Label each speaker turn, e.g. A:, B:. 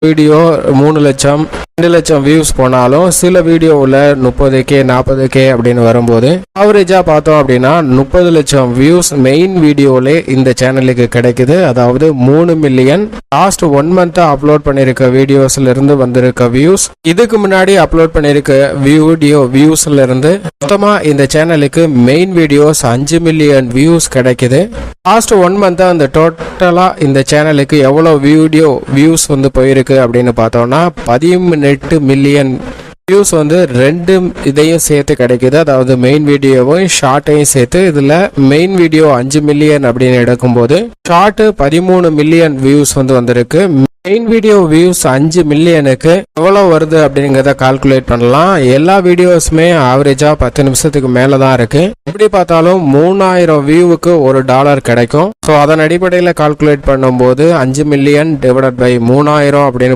A: Video 3 லட்சம் 2 லட்சம் views போனாலும் சில வீடியோவில் 30K 40K அப்படின்னு வரும்போது ஆவரேஜாக பார்த்தோம் அப்படின்னா 30 லட்சம் வியூஸ் மெயின் வீடியோவிலே இந்த சேனலுக்கு கிடைக்குது. அதாவது 3 மில்லியன் லாஸ்ட் 1 மந்த்தாக அப்லோட் பண்ணியிருக்க வீடியோஸ்ல இருந்து வந்திருக்க வியூஸ், இதுக்கு முன்னாடி அப்லோட் பண்ணியிருக்க வீடியோ வியூஸ்ல இருந்து மொத்தமாக இந்த சேனலுக்கு மெயின் வீடியோஸ் 5 மில்லியன் வியூஸ் கிடைக்குது. லாஸ்ட் 1 மந்த்தாக அந்த டோட்டலாக இந்த சேனலுக்கு எவ்வளோ வீடியோ வியூஸ் வந்து போயிருக்கு அப்படின்னு பார்த்தோம்னா 18 மில்லியன் வியூஸ் வந்து ரெண்டு இதையும் சேர்த்து கிடைக்குது. அதாவது மெயின் வீடியோவும் ஷார்ட்டையும் சேர்த்து இதில் மெயின் வீடியோ 5 மில்லியன் அப்படின்னு எடுக்கும்போது ஷார்ட் 13 மில்லியன் வியூஸ் வந்து வந்திருக்கு. மெயின் வீடியோ வியூஸ் 5 மில்லியனுக்கு எவ்வளோ வருது அப்படிங்கிறத கால்குலேட் பண்ணலாம். எல்லா வீடியோஸுமே ஆவரேஜா 10 நிமிஷத்துக்கு மேலே தான் இருக்கு. எப்படி பார்த்தாலும் 3000 வியூவுக்கு $1 கிடைக்கும். ஸோ அதன் அடிப்படையில் கால்குலேட் பண்ணும்போது 5 மில்லியன் டிவைடட் பை 3000 அப்படின்னு